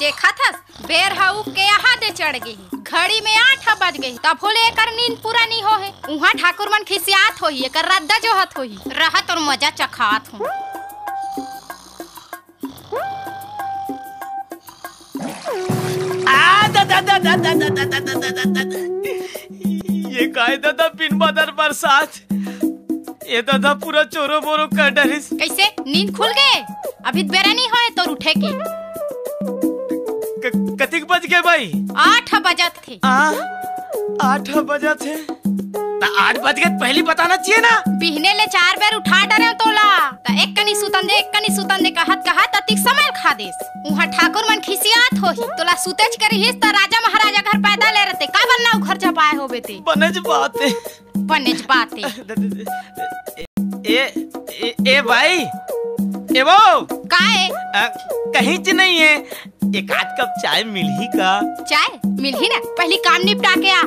देखा था बेर हाउ के यहाँ दे चढ़ गई घड़ी में 8 बज गई तब बोले एकर नींद पूरा नहीं हो है उहाँ ठाकुर मन खिसियात होई एकर रद्दा जोहत होई रहत और मजा चखात हूँ। ये काय दादा बिन बदर बरसात ये दादा पूरा चोरो बोरो कर डरिस। कैसे नींद खुल गए अभी बेरा नहीं होए तो उठे के कतिक बज गए भाई? 8 बजत थे। 8 बजत थे तो 8 बज गए पहले बताना चाहिए ना। बिहने ले 4 बेर उठा डरे तोला तो एक कनी सुतन दे कहत अतिक समय खा देस उहाँ ठाकुर मन खिसियात होही तोला सुतेज करिहिस त राजा महाराजा घर पैदा ले रहते का बनना घर जपाए होबे ते बनज बात ए भाई ए वो काए कहीं च नहीं है एक आध कप चाय मिलही का? चाय मिलही ना पहली काम निपटा के आ।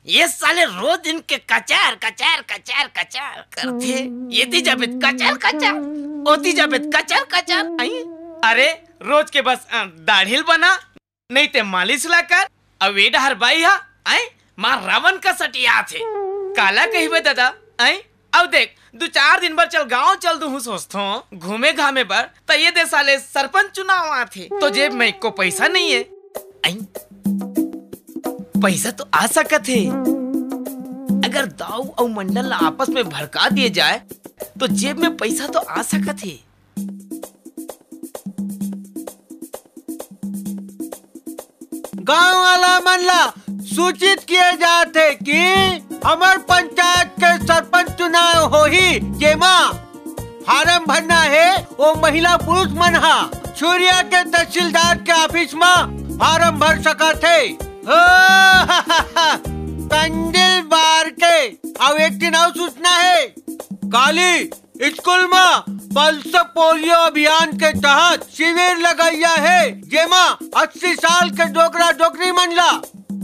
ये साले रोज इनके कचार करते ये ती जबित कचार ओती जबित कचार अरे रोज के बस दाढ़ील बना नहीं ते मालिश ला कर अवेड हर बाई हा आई मां रावण का सटिया थे काला कहिबे दादा आई अब देख 2-4 दिन भर चल गांव चल दूं सोचतो घूमे घामे पर तो ये दे साले सरपंच चुनाव आथे तो जेब में को पैसा नहीं है आई पैसा तो आ सकत है अगर दाऊ और मंडल आपस में भड़का दिए जाए तो जेब में पैसा तो आ सकत है। गांव वाला मनला सूचित किए जाते कि हमार पंचायत के सरपंच चुनाव होही जेमा फार्म भरना है वो महिला पुरुष मन हा सूर्या के तहसीलदार के ऑफिस में फार्म भर सका थे कंडिल बार के अब एक दिन और सूचना है काली स्कूल में पल्स पोलियो अभियान के तहत शिविर लगाया है जेमा 80 साल के डोकरा डोकरी मनला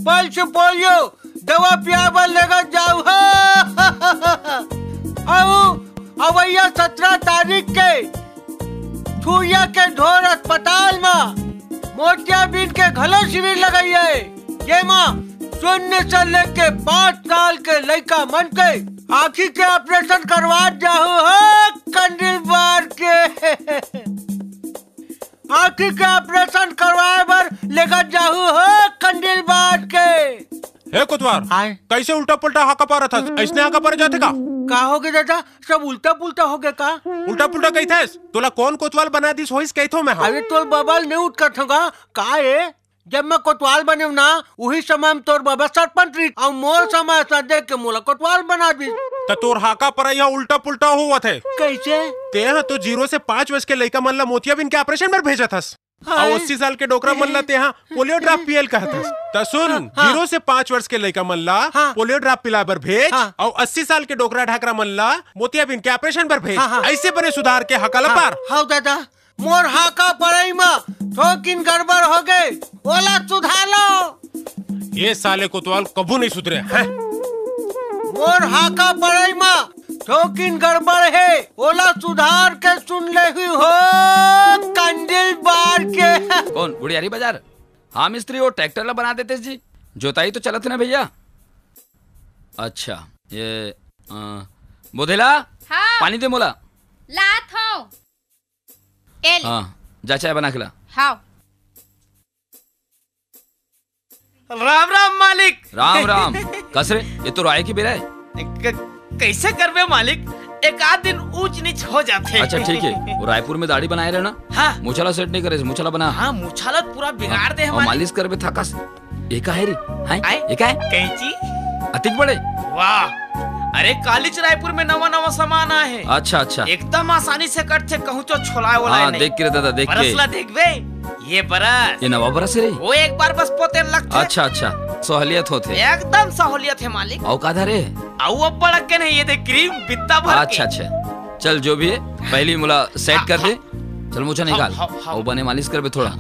पल्स पोलियो दवा पियाबा लगा जाऊ अवैया 17 तारीख के छुरिया के ढोर अस्पताल में मोतियाबिंद के घलो शिविर लगाई है जेमा 0 से लेके 5 साल के लड़का मन के आँखी के ऑपरेशन करवा जाहू हो कंडिल बार के आँखी के ऑपरेशन करवाए बर लेकर जाहू हो कंडिल बार के। हे कोतवार कैसे उल्टा पुल्टा हाका पा रहा था ऐसने हाका पा जाते का हो गया दादा सब उल्टा पुल्टा हो गया का उल्टा पुल्टा कही थे तोला कौन कोतवाल बना दिस होइस कही थो मैं अरे तोर बबल नहीं उठ कर थोगा का है जब मैं कोतवाल बने ना वही समय में तोर बाबा सरपंच रही और मोर समय ऐसा देख के मोला कोतवाल बना दी तो तोर हाका पर यहाँ उल्टा पुल्टा हुआ थे कैसे ते तो 0 से 5 वर्ष के लड़का मन ला मोतियाबिंद के ऑपरेशन में भेजा था और 80 साल के डोकरा मन ला ते पोलियो ड्रॉप पियल कहता तो सुन 0 से 5 वर्ष के लड़का मन ला पोलियो ड्रॉप पिला बर भेज और 80 साल के डोकरा ढाकरा मन ला मोतियाबिंद के ऑपरेशन पर भेज ऐसे बने सुधार के हाका ला पार। हाँ दादा मोर हाका पड़ाई में थोकिन गड़बड़ हो गए ओला सुधार लो। ये साले कोतवाल कबू नहीं सुधरे हैं मोर हाका पड़ाई में थोकिन गड़बड़ है ओला सुधार के सुन ले हुई हो कंडिल बार के। कौन बुढ़ियारी बाजार? हाँ मिस्त्री वो ट्रैक्टर ला बना देते जी जोताई तो चलत ना भैया। अच्छा ये बोधेला हाँ। पानी दे मोला लात हो हाँ जा चाय बना खिला। हाँ राम राम मालिक। राम राम कसरे ये तो राय की बेरा है कैसे करबे मालिक एक आध दिन ऊंच नीच हो जाते। अच्छा ठीक है वो रायपुर में दाढ़ी बनाए रहे ना। हाँ मुछाला सेट नहीं करे मुछाला बना। हाँ मुछाला पूरा बिगाड़ दे और मालिश करबे थकास एका है रे हां एका है कैंची अतिक बड़े वाह अरे कालीच रायपुर में नवा सामान आया है। अच्छा अच्छा एकदम आसानी से कट थे कहूँ तो छोलाए वाला हाँ, देख के दादा देख के बरसला देख बे ये बरस ये नवा बरस है वो एक बार बस पोते लगते। अच्छा अच्छा सहूलियत होते एकदम सहूलियत है मालिक। औ का धरे औ अब बड़क के नहीं ये देख क्रीम बित्ता भर अच्छा अच्छा चल जो भी है पहली मुला सेट कर दे चल मुझे निकाल और बने मालिश कर बे थोड़ा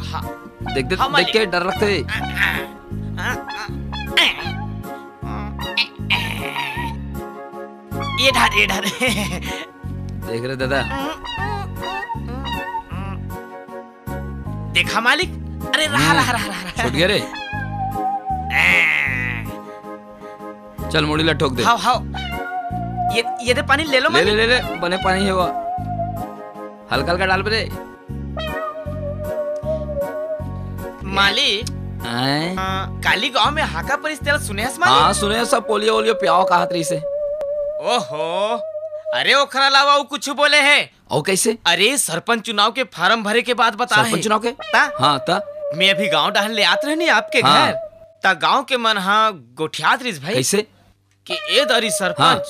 देख देख के डर लगते ये ढार देख रहे दादा, देखा मालिक, अरे रहा छूट गया रे। चल मुड़ीला ठोक दे। हाउ ये दे पानी ले लो ले ले ले बने पानी है वो, हल्का हल्का डाल बे मालिक। काली गांव में हाका परिस्थिति सुने हस मालिक? हाँ सुने, सब पोलियो वोलियो पियाओ कहा रही से। ओहो, अरे ओखरा अलावा वो कुछ बोले है? ओ कैसे? अरे सरपंच चुनाव के फार्म भरे के बाद बता रहे। सरपंच चुनाव के? ता? हाँ ता मैं अभी गांव डाहन ले आत रहनी आपके हाँ। घर, ता गांव के मन हाँ गोठियात रिस भाई कैसे कि ए दरी सरपंच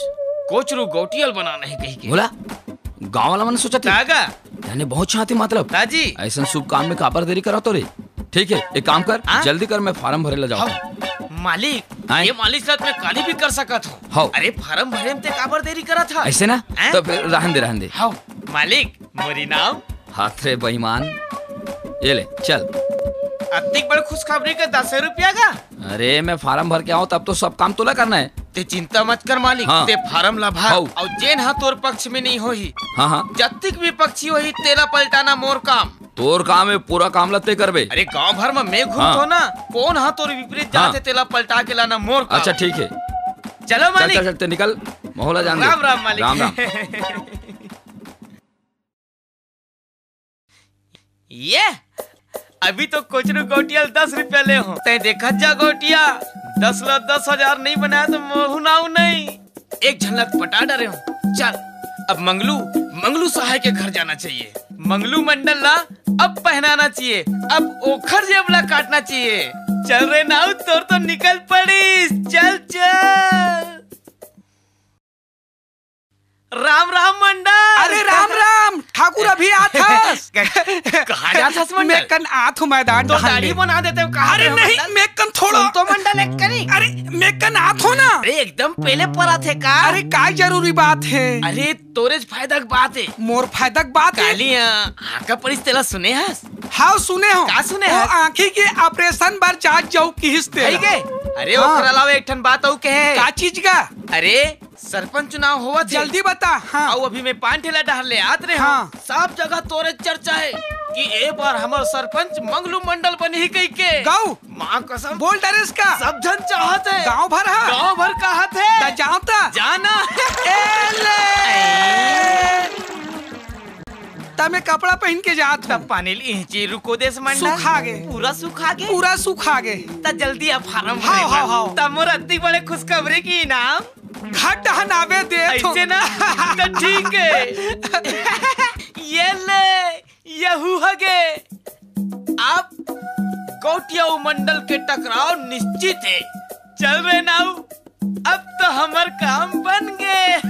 कोचरू गोटियल बनाना है कहीं के। बोला गांव वाला मैंने सोचा था तागा यानी बहुत चाहती, मतलब ताजी ऐसा शुभ काम में कापर देरी करा तो रे। ठीक है एक काम कर, हाँ? जल्दी कर, मैं फार्म भरे ला जाऊँ। मालिक, हाँ? ये मालिक साथ में काली भी कर सकत हाँ। हो। अरे फार्म भरे में ते काबर देरी करा था ऐसे ना हाँ? तो फिर रहन दे। हाँ मालिक, मोरी नाम हाथ रे बेईमान, ये ले चल। अतिक बड़े खुशखबरी का 10 रुपया का। अरे मैं फार्म भर के आऊँ तब तो सब काम तोला करना है। ते चिंता मत कर मालिक, हाँ। ते फार्म ला भर हाँ। और जेन हा तोर पक्ष में नहीं होही, हाँ हाँ जत्तिक भी पक्षी होही तेरा पलटाना मोर काम। तोर काम है, पूरा काम लते करबे। अरे गांव भर में मैं घूमत हाँ। हो ना, कौन हा तोर विपरीत हाँ। जाते तेला पलटा के लाना मोर काम। अच्छा ठीक है, चलो चल मालिक। चल चलते निकल, मोहला जान दे। राम राम मालिक। राम राम। ये अभी तो कोचरू गोटिया 10 रुपया ले हो, ते देखा जा गोटिया 10 ला 10,000 नहीं बनाया तो मोहू नाऊ नहीं, एक झलक पटा डरे हो। चल अब मंगलू सहाय के घर जाना चाहिए, मंगलू मंडल ला अब पहनाना चाहिए, अब ओखर जेबला काटना चाहिए। चल रे नाऊ, तोर तो निकल पड़ी। चल चल। राम राम मंडल। अरे राम राम ठाकुर, अभी आथस कहाँ जाथस मंडल? मैं कन आथो मैदान तो डहान दाढ़ी ले। बना देते हो कहाँ? अरे नहीं, मैं कन थोड़ा तो मंडल एक करी। अरे मैं कन आथो ना। अरे एकदम पहले पर आते का। अरे काय जरूरी बात है? अरे तोरेज फायदा की बात है। मोर फायदा की बात है। काली हाका परिस्थिति सुने हस? हाँ सुने हो। का सुने वो हस? आँखी के ऑपरेशन बार जांच जाऊ की हिस्ते भाई के? अरे हाँ। ओकर अलावा एक ठन बात और कहे। का चीज का? अरे सरपंच चुनाव हुआ थे। जल्दी बता। हाँ और अभी मैं 5 ठेला डहर ले आत रहे हाँ। हाँ। सब जगह तोरे चर्चा है कि एक बार हमार सरपंच मंगलू मंडल बनी ही कही के। गाँव माँ कसम बोल डरेस का सब जन चाहत है। गाँव भर है। गाँव भर का हाथ ता है। जाओ ता जाना। ता मैं कपड़ा पहन के जात हूँ। तब पानी ली रुको देश मंडल। सुखा गे। पूरा सुखा गे। पूरा सूखा गे। ता जल्दी अब फार्म हाँ, हाँ, हाँ। तब मोर अति बड़े खुशखबरी की इनाम घट हनावे दे ऐसे ना। तो ठीक है। ये ले यहू हगे। अब कोटिया मंडल के टकराव निश्चित है। चल रहे नाऊ, अब तो हमार काम बन गए।